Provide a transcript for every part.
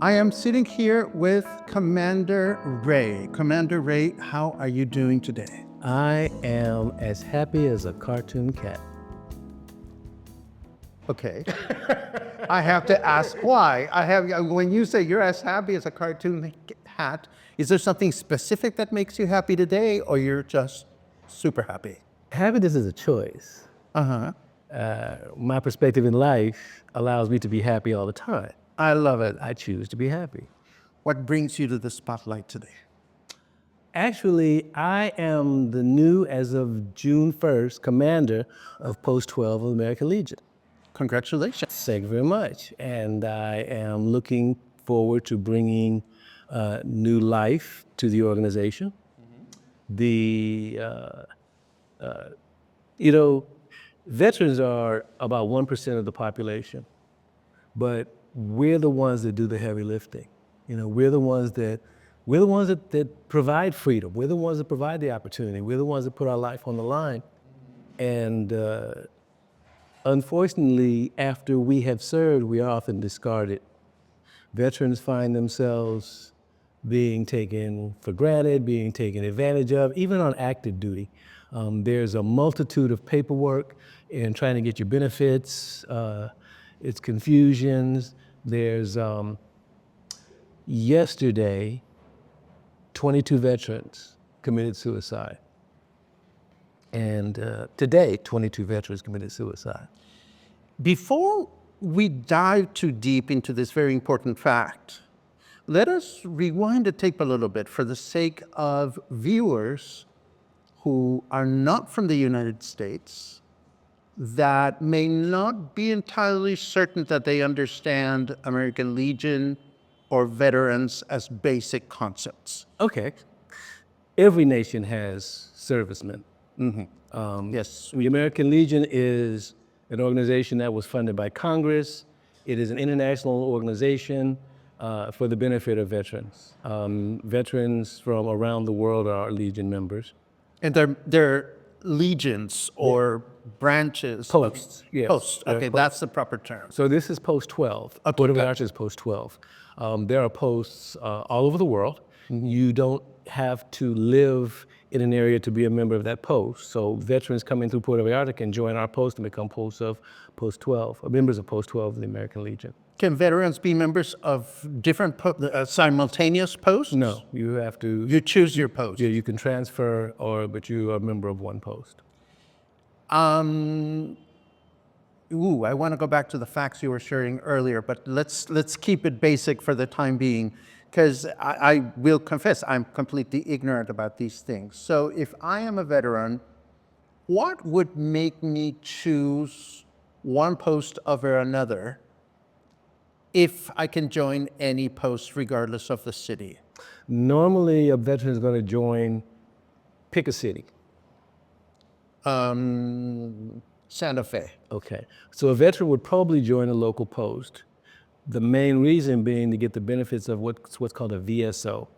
I am sitting here with Commander Rey. Commander Rey, how are you doing today? I am as happy as a cartoon cat. Okay. I have to ask why. When you say you're as happy as a cartoon cat, is there something specific that makes you happy today, or you're just super happy? Happiness is a choice. Uh-huh. My perspective in life allows me to be happy all the time. I love it. I choose to be happy. What brings you to the spotlight today? Actually, I am the new, as of June 1st, commander of Post 12 of the American Legion. Congratulations. Thank you very much. And I am looking forward to bringing new life to the organization. The veterans are about 1% of the population, but we're the ones that do the heavy lifting. We're the ones that provide freedom. We're the ones that provide the opportunity. We're the ones that put our life on the line. And unfortunately, after we have served, we are often discarded. Veterans find themselves being taken for granted, being taken advantage of, even on active duty. There's a multitude of paperwork in trying to get your benefits. It's confusions. There's yesterday, 22 veterans committed suicide. And today, 22 veterans committed suicide. Before we dive too deep into this very important fact, let us rewind the tape a little bit for the sake of viewers who are not from the United States that may not be entirely certain that they understand American Legion or veterans as basic concepts. Okay. Every nation has servicemen. Yes. The American Legion is an organization that was funded by Congress. It is an international organization for the benefit of veterans. Veterans from around the world are Legion members. And they're legions or branches. Posts, yes. Posts. Okay, that's the proper term. So this is Post 12. Okay, Puerto Vallarta is Post 12. There are posts all over the world. You don't have to live in an area to be a member of that post. So veterans coming through Puerto Vallarta can join our post and become posts of Post 12, or members of Post 12 of the American Legion. Can veterans be members of different simultaneous posts? No, you have to. You choose your post. Yeah, you can transfer, but you are a member of one post. I want to go back to the facts you were sharing earlier, but let's keep it basic for the time being, because I will confess I'm completely ignorant about these things. So if I am a veteran, what would make me choose one post over another if I can join any post regardless of the city? Normally, a veteran is going to pick a city. Santa Fe. Okay, so a veteran would probably join a local post. The main reason being to get the benefits of what's called a VSO,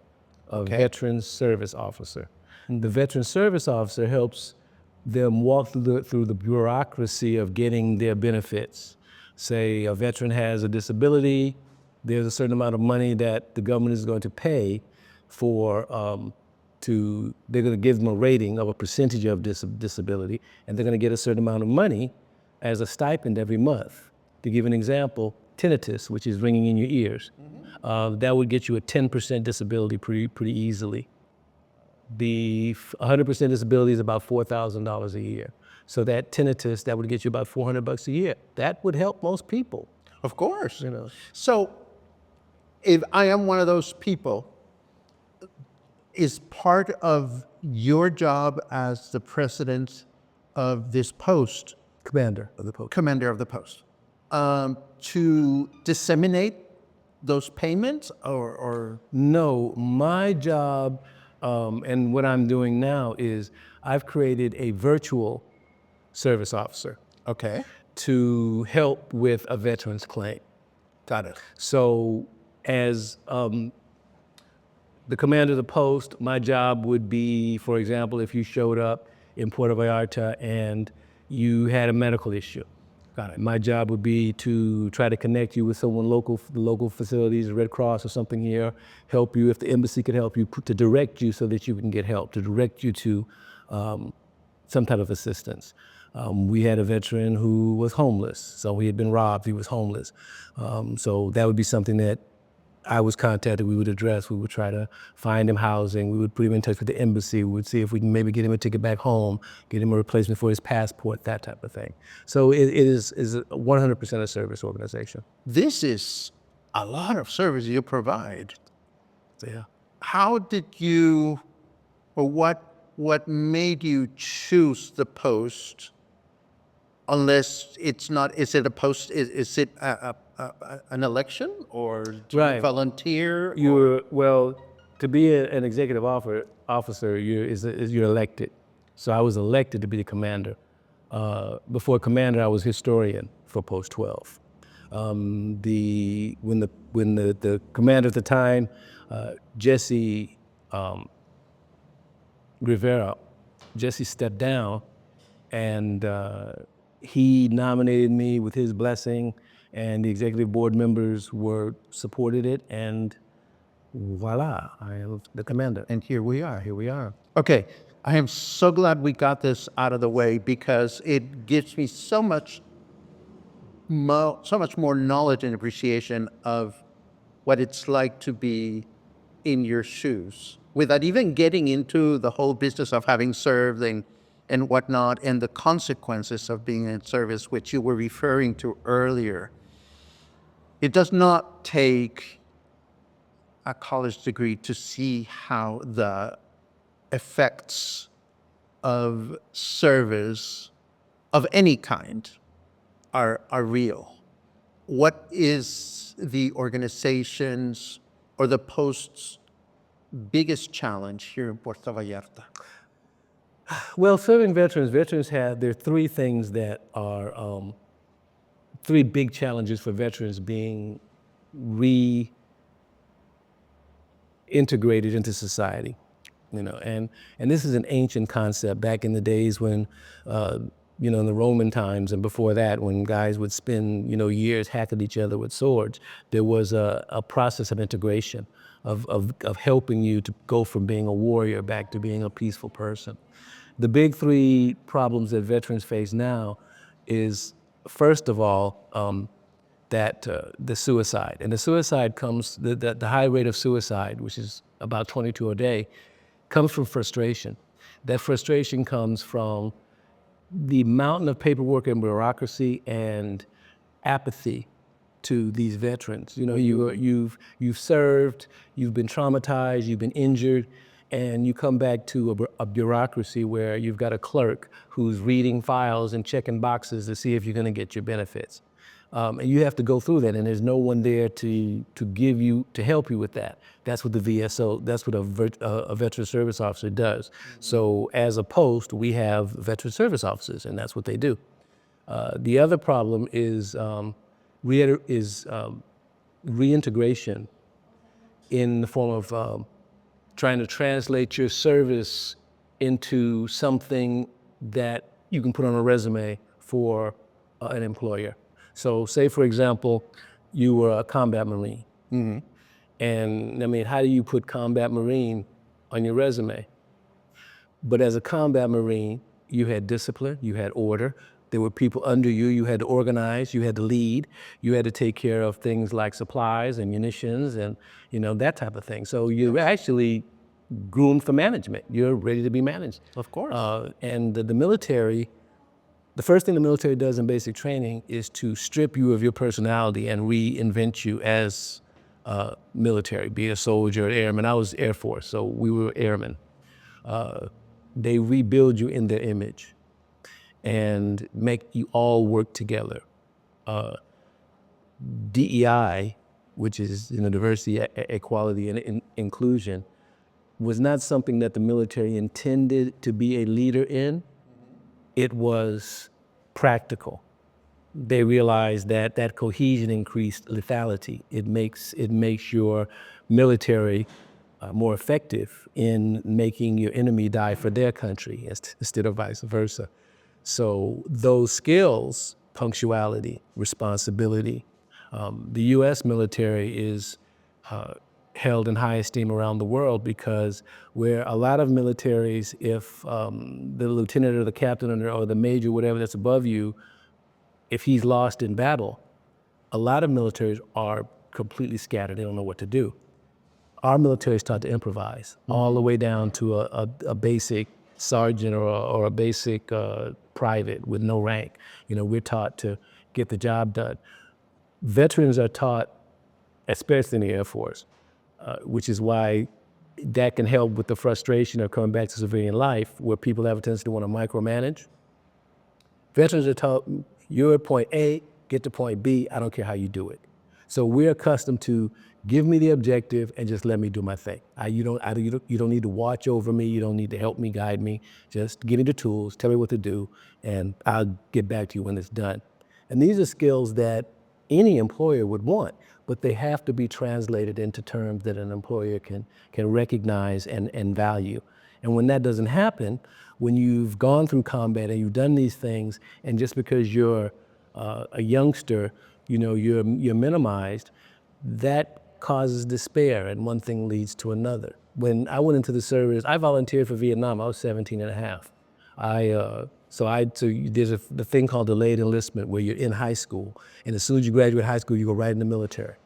a Veteran Service Officer. The Veteran Service Officer helps them walk through the bureaucracy of getting their benefits. Say a veteran has a disability, there's a certain amount of money that the government is going to pay for, they're going to give them a rating of a percentage of disability, and they're going to get a certain amount of money as a stipend every month. To give an example, tinnitus, which is ringing in your ears, that would get you a 10% disability pretty easily. The 100% disability is about $4,000 a year. So that tinnitus, that would get you about $400 a year. That would help most people. Of course. So if I am one of those people, is part of your job as the president of this post, Commander of the post. Commander of the post, to disseminate those payments or? No, my job and what I'm doing now is I've created a virtual service officer. Okay. To help with a veteran's claim. Got it. So as the commander of the post, my job would be, for example, if you showed up in Puerto Vallarta and you had a medical issue, Got it. My job would be to try to connect you with someone local, the local facilities, Red Cross or something here, help you if the embassy could help you, to direct you so that you can get help, to direct you to some type of assistance. We had a veteran who was homeless, so he had been robbed, he was homeless. So that would be something that I was contacted, we would address, we would try to find him housing, we would put him in touch with the embassy, we would see if we can maybe get him a ticket back home, get him a replacement for his passport, that type of thing. So it is 100% a service organization. This is a lot of service you provide. So, yeah. How did you, or what made you choose the post? Unless it's not, is it a post? Is it an election, or do you Right. volunteer? Well, to be an executive officer, you're elected. So I was elected to be the commander. Before commander, I was historian for Post 12. When the commander at the time, Jesse Rivera, Jesse stepped down, and he nominated me with his blessing, and the executive board members supported it, and voila, I am the commander. And here we are. Here we are. Okay, I am so glad we got this out of the way, because it gives me so much more knowledge and appreciation of what it's like to be in your shoes, without even getting into the whole business of having served and whatnot, and the consequences of being in service, which you were referring to earlier. It does not take a college degree to see how the effects of service of any kind are real. What is the organization's or the post's biggest challenge here in Puerto Vallarta? Well, serving veterans there are three things that are three big challenges for veterans being reintegrated into society. And this is an ancient concept back in the days when, in the Roman times and before that, when guys would spend, years hacking each other with swords. There was a process of integration, of helping you to go from being a warrior back to being a peaceful person. The big three problems that veterans face now is, first of all, the suicide. And the suicide comes, the high rate of suicide, which is about 22 a day, comes from frustration. That frustration comes from the mountain of paperwork and bureaucracy and apathy to these veterans. You've served, you've been traumatized, you've been injured, and you come back to a bureaucracy where you've got a clerk who's reading files and checking boxes to see if you're going to get your benefits. And you have to go through that, and there's no one there to help you with that. That's what the VSO, that's what a veteran service officer does. So as a post, we have veteran service officers, and that's what they do. The other problem is reintegration in the form of trying to translate your service into something that you can put on a resume for an employer. So say, for example, you were a combat Marine. Mm-hmm. And how do you put combat Marine on your resume? But as a combat Marine, you had discipline, you had order, there were people under you, you had to organize, you had to lead, you had to take care of things like supplies and munitions and that type of thing. So you're actually groomed for management. You're ready to be managed. Of course. And the military, the first thing the military does in basic training is to strip you of your personality and reinvent you as military, be a soldier, airman. I was Air Force, so we were airmen. They rebuild you in their image and make you all work together. DEI, which is diversity, equality, and inclusion, was not something that the military intended to be a leader in. It was practical. They realized that cohesion increased lethality. It makes your military more effective in making your enemy die for their country instead of vice versa. So those skills punctuality, responsibility. The U.S. military is held in high esteem around the world because where a lot of militaries, if the lieutenant or the captain or the major, whatever that's above you, if he's lost in battle, a lot of militaries are completely scattered. They don't know what to do. Our military is taught to improvise all the way down to a basic sergeant or a basic private with no rank. We're taught to get the job done. Veterans are taught, especially in the Air Force, which is why that can help with the frustration of coming back to civilian life where people have a tendency to want to micromanage. Veterans are taught, you're at point A, get to point B, I don't care how you do it. So we're accustomed to give me the objective and just let me do my thing. You don't need to watch over me, you don't need to help me, guide me, just give me the tools, tell me what to do, and I'll get back to you when it's done. And these are skills that any employer would want, but they have to be translated into terms that an employer can recognize and value. And when that doesn't happen, when you've gone through combat and you've done these things, and just because you're a youngster, you're minimized, that causes despair, and one thing leads to another. When I went into the service, I volunteered for Vietnam. I was 17 and a half. So there's the thing called delayed enlistment where you're in high school, and as soon as you graduate high school, you go right in the military.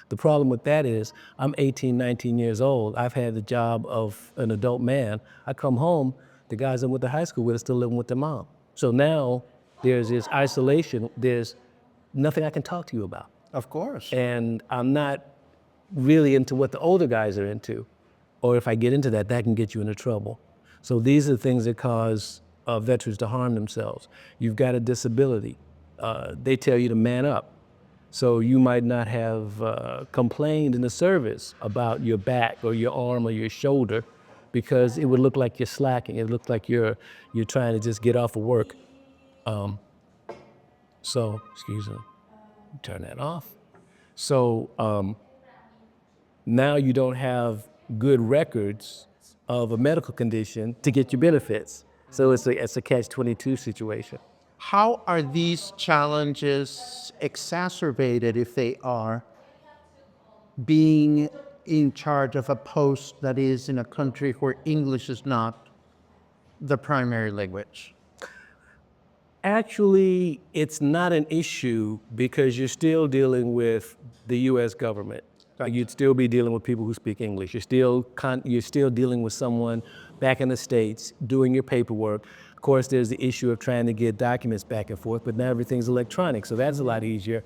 The problem with that is I'm 18, 19 years old. I've had the job of an adult man. I come home, the guys I went to high school with are still living with their mom. So now there's this isolation. There's nothing I can talk to you about. Of course. And I'm not really into what the older guys are into. Or if I get into that, that can get you into trouble. So these are things that cause veterans to harm themselves. You've got a disability. They tell you to man up. So you might not have complained in the service about your back or your arm or your shoulder because it would look like you're slacking. It looked like you're trying to just get off of work. Excuse me, turn that off. So now you don't have good records of a medical condition to get your benefits. So it's a catch-22 situation. How are these challenges exacerbated if they are being in charge of a post that is in a country where English is not the primary language? Actually, it's not an issue because you're still dealing with the U.S. government. You'd still be dealing with people who speak English. You're still dealing with someone back in the States doing your paperwork. Of course, there's the issue of trying to get documents back and forth, but now everything's electronic, so that's a lot easier.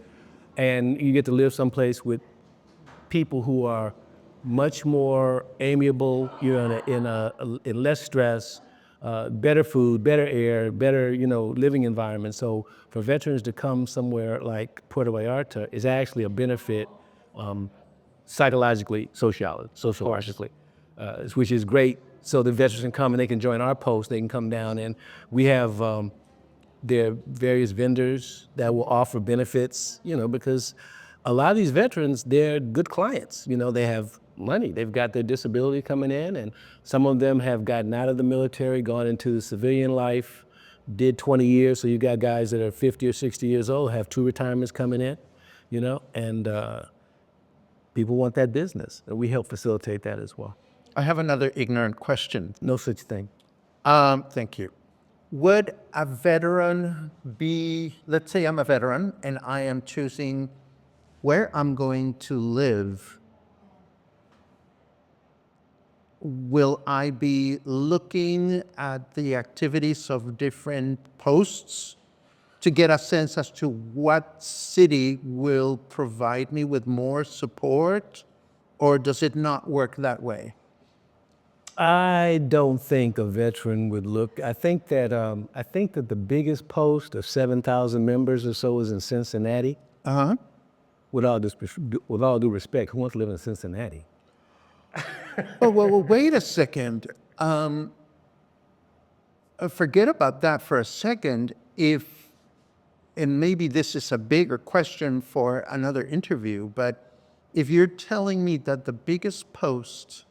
And you get to live someplace with people who are much more amiable, in less stress, better food, better air, better living environment. So for veterans to come somewhere like Puerto Vallarta is actually a benefit psychologically, sociologically, which is great. So the veterans can come and they can join our post. They can come down and we have there are various vendors that will offer benefits, because a lot of these veterans, they're good clients. They have money. They've got their disability coming in, and some of them have gotten out of the military, gone into civilian life, did 20 years. So you got guys that are 50 or 60 years old, have 2 retirements coming in, and people want that business. And we help facilitate that as well. I have another ignorant question. No such thing. Thank you. Would a veteran be, let's say I'm a veteran and I am choosing where I'm going to live. Will I be looking at the activities of different posts to get a sense as to what city will provide me with more support, or does it not work that way? I don't think a veteran would look. I think that the biggest post of 7,000 members or so is in Cincinnati. Uh-huh. With all due respect, who wants to live in Cincinnati? Oh, well, wait a second. Forget about that for a second. And maybe this is a bigger question for another interview, but if you're telling me that the biggest post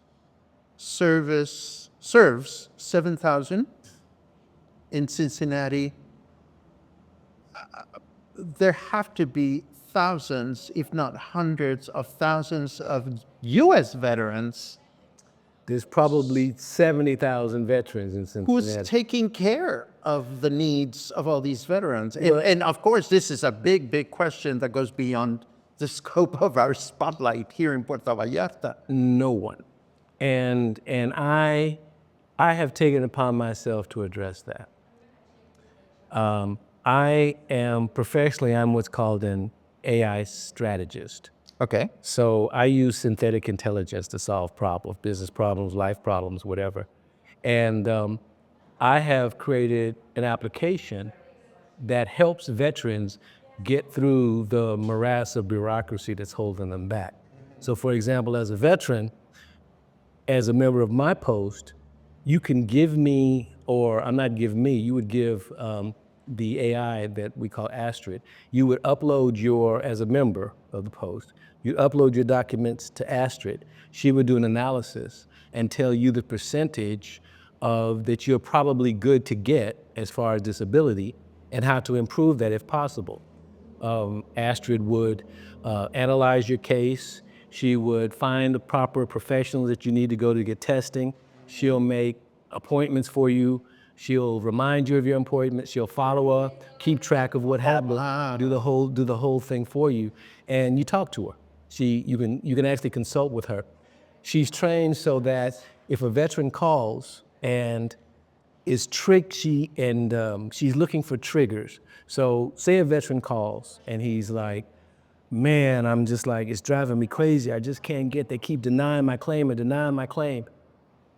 serves 7,000 in Cincinnati, there have to be thousands, if not hundreds of thousands of U.S. veterans There's probably 70,000 veterans in who's Cincinnati. taking care of the needs of all these veterans. And of course, this is a big, big question that goes beyond the scope of our spotlight here in Puerto Vallarta. No one. And I have taken upon myself to address that. I am professionally, I'm what's called an AI strategist. Okay. So I use synthetic intelligence to solve problems, business problems, life problems, whatever. And I have created an application that helps veterans get through the morass of bureaucracy that's holding them back. So for example, as a veteran, as a member of my post, you can give me, or I'm not give me, you would give the AI that we call Astrid. You would upload as a member of the post, you upload your documents to Astrid. She would do an analysis and tell you the percentage of that you're probably good to get as far as disability and how to improve that if possible. Astrid would analyze your case. She would find the proper professionals that you need to go to get testing. She'll make appointments for you. She'll remind you of your appointments. She'll follow up, keep track of what happened, wow. do the whole thing for you, and you talk to her. You can actually consult with her. She's trained so that if a veteran calls and is she's looking for triggers. So say a veteran calls and he's like, man, I'm just like, it's driving me crazy. I just can't they keep denying my claim and denying my claim.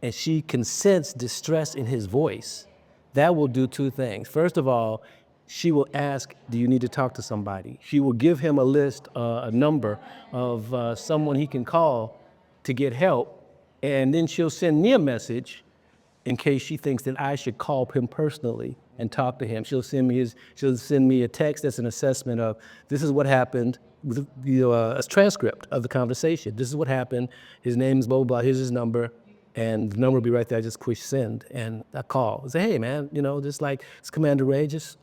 And she can sense distress in his voice. That will do two things. First of all, she will ask, do you need to talk to somebody? She will give him a list, a number of someone he can call to get help. And then she'll send me a message in case she thinks that I should call him personally and talk to him. She'll send me a text that's an assessment of, this is what happened, with a transcript of the conversation. This is what happened. His name's blah, blah, here's his number. And the number will be right there. I just push send and I call. I say, hey man, just like, it's Commander Rey, just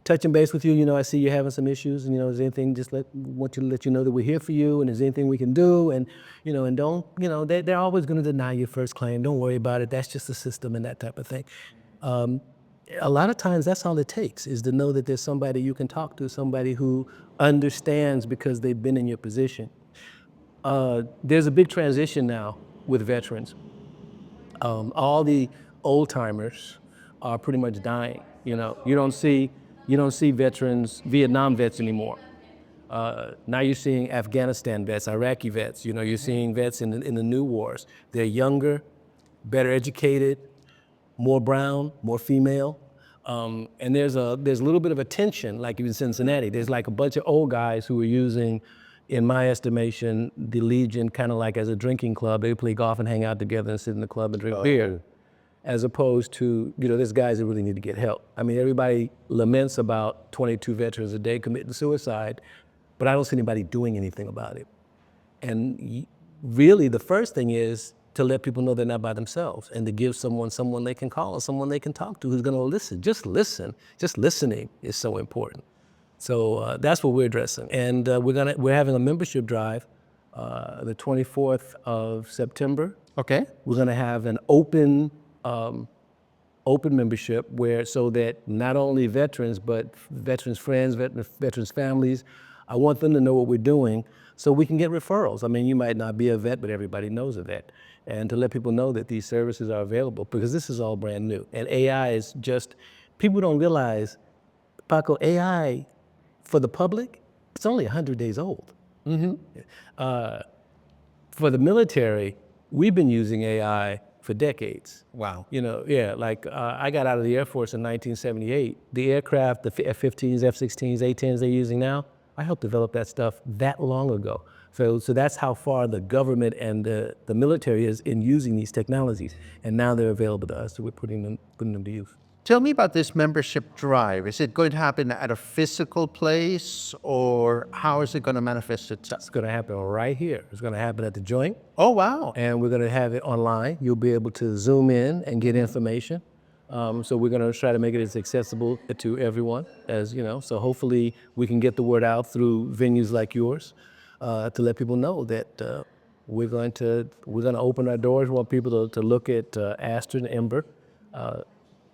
touching base with you. I see you're having some issues, and is there anything, want to let you know that we're here for you, and is there anything we can do, and and don't, they're always going to deny your first claim. Don't worry about it. That's just the system and that type of thing. A lot of times that's all it takes, is to know that there's somebody you can talk to, somebody who understands because they've been in your position. There's a big transition now with veterans. All the old timers are pretty much dying. You don't see veterans, Vietnam vets anymore. Now you're seeing Afghanistan vets, Iraqi vets. You're seeing vets in the new wars. They're younger, better educated, more brown, more female. And there's a little bit of a tension, like in Cincinnati. There's like a bunch of old guys who are using, in my estimation, the Legion kind of like as a drinking club. They play golf and hang out together and sit in the club and drink beer, as opposed to, there's guys that really need to get help. I mean, everybody laments about 22 veterans a day committing suicide, but I don't see anybody doing anything about it. And really, the first thing is to let people know they're not by themselves, and to give someone they can call, or someone they can talk to who's gonna listen. Just listen. Just listening is so important. So that's what we're addressing. And we're having a membership drive the 24th of September. Okay. We're gonna have an open membership so that not only veterans, but veterans' friends, veterans' families, I want them to know what we're doing so we can get referrals. I mean, you might not be a vet, but everybody knows a vet. And to let people know that these services are available, because this is all brand new. And AI is just, people don't realize, Paco, AI for the public, it's only 100 days old. For the military, we've been using AI for decades. Wow. I got out of the Air Force in 1978. The aircraft, the F-15s, F-16s, A-10s they're using now, I helped develop that stuff that long ago. So that's how far the government and the military is in using these technologies. And now they're available to us, so we're putting them to use. Tell me about this membership drive. Is it going to happen at a physical place, or how is it going to manifest itself? It's going to happen right here. It's going to happen at the Joint. Oh, wow. And we're going to have it online. You'll be able to zoom in and get information. So we're going to try to make it as accessible to everyone as, so hopefully we can get the word out through venues like yours to let people know that we're going to open our doors. We want people to look at Astrid and Ember,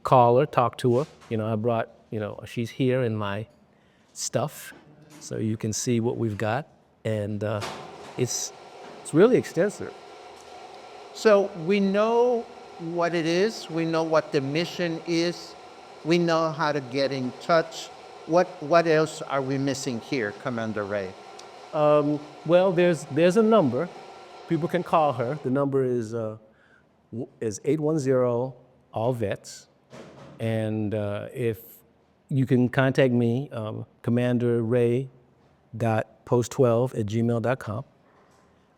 call her, talk to her. I brought, she's here in my stuff, so you can see what we've got, and it's really extensive. So we know what it is. We know what the mission is. We know how to get in touch. What else are we missing here, Commander Rey? Well, there's a number. People can call her. The number is 810 all vets, and if you can contact me, commanderray.post12@gmail.com,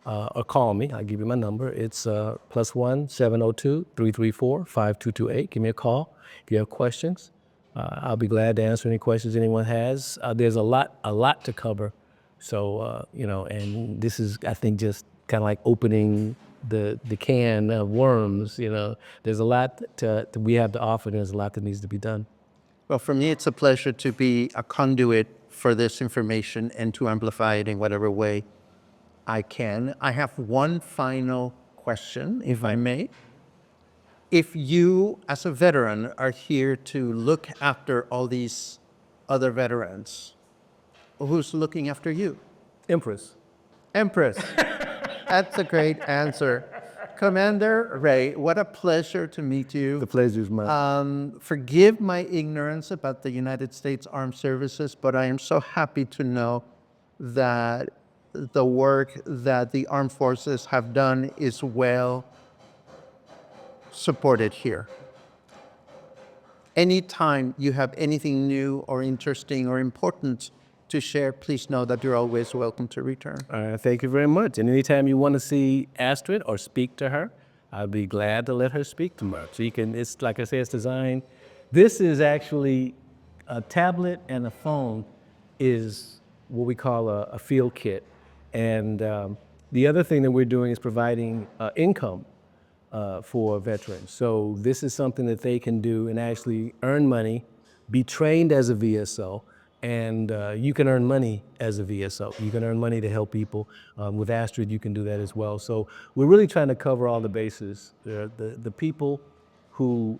or call me. I'll give you my number. It's +1 702 334 5228. Give me a call if you have questions. I'll be glad to answer any questions anyone has. There's a lot to cover. So, and this is, I think, just kind of like opening the can of worms. There's a lot we have to offer. There's a lot that needs to be done. Well, for me, it's a pleasure to be a conduit for this information and to amplify it in whatever way I can. I have one final question, if I may. If you, as a veteran, are here to look after all these other veterans, who's looking after you? Empress. Empress. That's a great answer. Commander Rey, what a pleasure to meet you. The pleasure's mine. Forgive my ignorance about the United States Armed Services, but I am so happy to know that the work that the armed forces have done is well supported here. Anytime you have anything new or interesting or important to share, please know that you're always welcome to return. Thank you very much. And anytime you want to see Astrid or speak to her, I'll be glad to let her speak to her. So you can, it's like I say, it's designed. This is actually a tablet and a phone is what we call a field kit. And the other thing that we're doing is providing income for veterans. So this is something that they can do and actually earn money, be trained as a VSO, and you can earn money as a VSO. You can earn money to help people. With Astrid, you can do that as well. So we're really trying to cover all the bases. The people who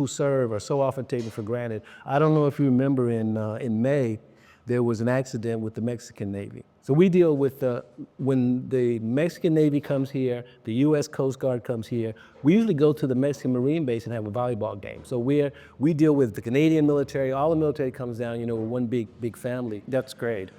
serve are so often taken for granted. I don't know if you remember in May, there was an accident with the Mexican Navy. So we deal with when the Mexican Navy comes here, the U.S. Coast Guard comes here, we usually go to the Mexican Marine base and have a volleyball game. So we deal with the Canadian military, all the military comes down, we're one big family. That's great.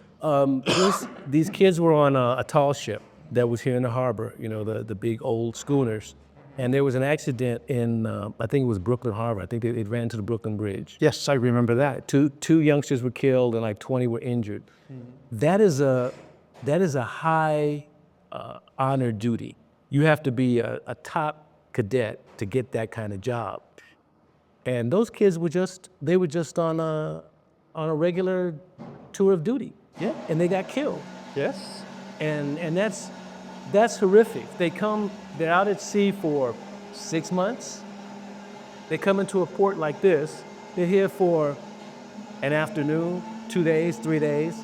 These kids were on a tall ship that was here in the harbor, the big old schooners. And there was an accident in, I think it was Brooklyn Harbor. I think it ran to the Brooklyn Bridge. Yes, I remember that. Two youngsters were killed and like 20 were injured. Mm-hmm. That is a high honor duty. You have to be a top cadet to get that kind of job. And those kids were just on a regular tour of duty. Yeah. And they got killed. Yes. And that's horrific. They're out at sea for 6 months. They come into a port like this. They're here for an afternoon, 2 days, 3 days.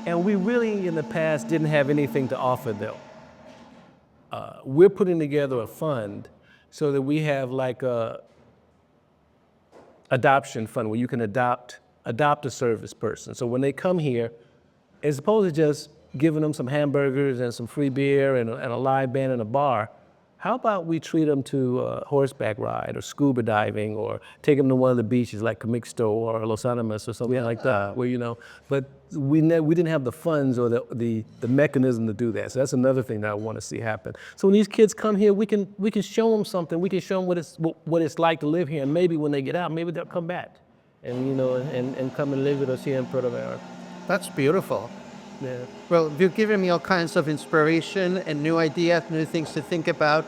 And we really, in the past, didn't have anything to offer them. We're putting together a fund so that we have like a adoption fund where you can adopt a service person. So when they come here, as opposed to just giving them some hamburgers and some free beer and a live band and a bar, how about we treat them to a horseback ride or scuba diving or take them to one of the beaches like Camixto or Los Animas or something like that, where, but we didn't have the funds or the mechanism to do that. So that's another thing that I want to see happen. So when these kids come here, we can show them something. We can show them what it's like to live here, and maybe when they get out, maybe they'll come back and, and come and live with us here in Puerto Vallarta. That's beautiful. Yeah. Well, you've given me all kinds of inspiration and new ideas, new things to think about,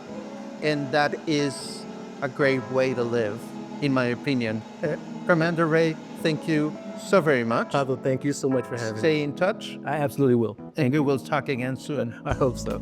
and that is a great way to live, in my opinion. Commander Rey, thank you so very much. Pablo, thank you so much for having me. Stay in touch. I absolutely will. And we will talk again soon. I hope so.